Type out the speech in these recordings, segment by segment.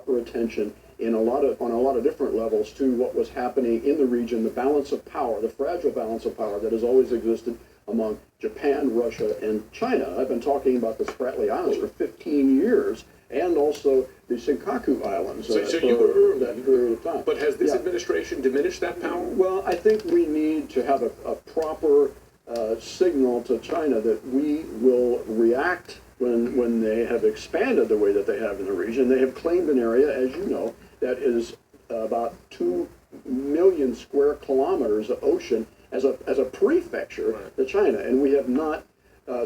proper attention on a lot of different levels to what was happening in the region, the balance of power, the fragile balance of power that has always existed among Japan, Russia, and China. I've been talking about the Spratly Islands for 15 years, and also the Senkaku Islands so for that period of time. But has this administration diminished that power? Well, I think we need to have a proper signal to China that we will react when they have expanded the way that they have in the region. They have claimed an area, as you know, that is about 2 million square kilometers of ocean as a prefecture to China, and we have not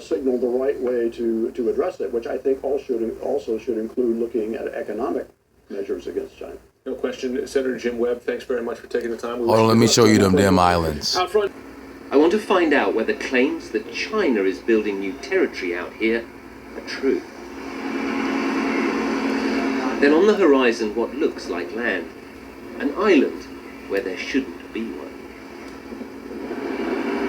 signaled the right way to address it, which I think also should include looking at economic measures against China. No question. Senator Jim Webb, thanks very much for taking the time. Hold on, let me show you them damn islands. Out front. I want to find out whether claims that China is building new territory out here are true. Then on the horizon, what looks like land, an island where there shouldn't be one.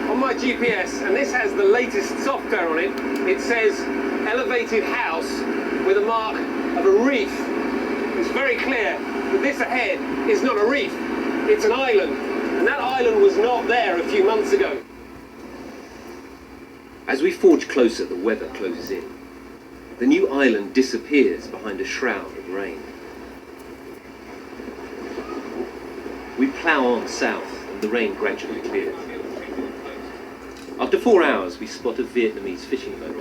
On my GPS, and this has the latest software on it, it says elevated house with a mark of a reef. It's very clear that this ahead is not a reef, it's an island. And that island was not there a few months ago. As we forge closer, the weather closes in. The new island disappears behind a shroud of rain. We plough on south, and the rain gradually clears. After 4 hours, we spot a Vietnamese fishing boat.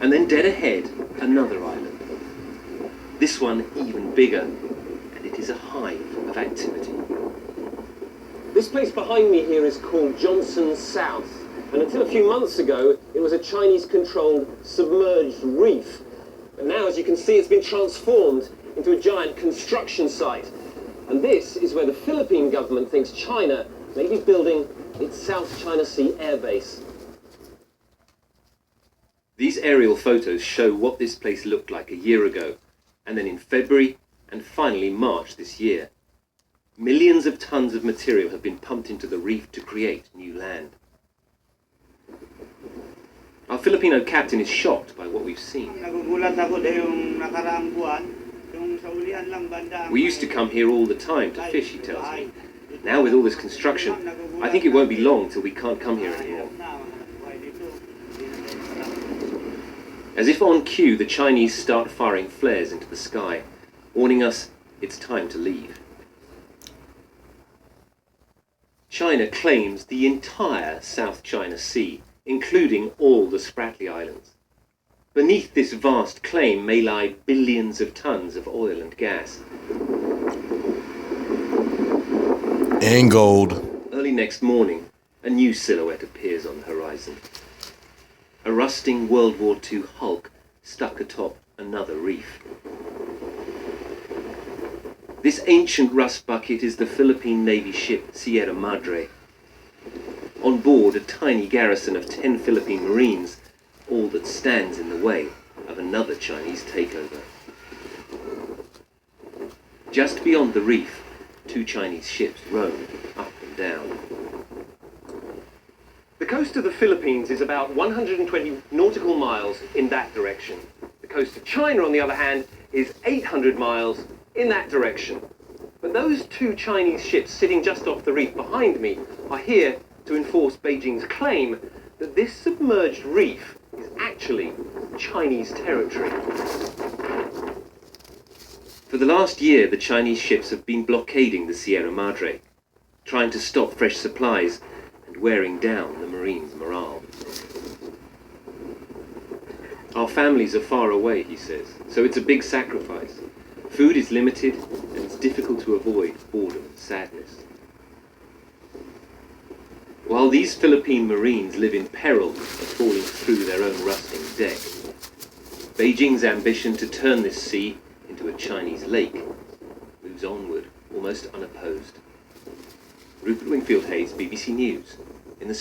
And then dead ahead, another island. This one even bigger, and it is a hive of activity. This place behind me here is called Johnson South, and until a few months ago, it was a Chinese-controlled submerged reef. But now, as you can see, it's been transformed into a giant construction site. And this is where the Philippine government thinks China may be building its South China Sea airbase. These aerial photos show what this place looked like a year ago, and then in February, and finally March this year. Millions of tons of material have been pumped into the reef to create new land. Our Filipino captain is shocked by what we've seen. We used to come here all the time to fish, he tells me. Now with all this construction, I think it won't be long till we can't come here anymore. As if on cue, the Chinese start firing flares into the sky, warning us it's time to leave. China claims the entire South China Sea, including all the Spratly Islands. Beneath this vast claim may lie billions of tons of oil and gas. And gold. Early next morning, a new silhouette appears on the horizon. A rusting World War II hulk stuck atop another reef. This ancient rust bucket is the Philippine Navy ship Sierra Madre. On board, a tiny garrison of 10 Philippine Marines, all that stands in the way of another Chinese takeover. Just beyond the reef, 2 Chinese ships roam up and down. The coast of the Philippines is about 120 nautical miles in that direction. The coast of China, on the other hand, is 800 miles in that direction. But those 2 Chinese ships sitting just off the reef behind me are here to enforce Beijing's claim that this submerged reef is actually Chinese territory. For the last year, the Chinese ships have been blockading the Sierra Madre, trying to stop fresh supplies and wearing down the Marines' morale. Our families are far away, he says, so it's a big sacrifice. Food is limited, and it's difficult to avoid boredom and sadness. While these Philippine Marines live in peril of falling through their own rusting deck, Beijing's ambition to turn this sea into a Chinese lake moves onward, almost unopposed. Rupert Wingfield Hayes, BBC News.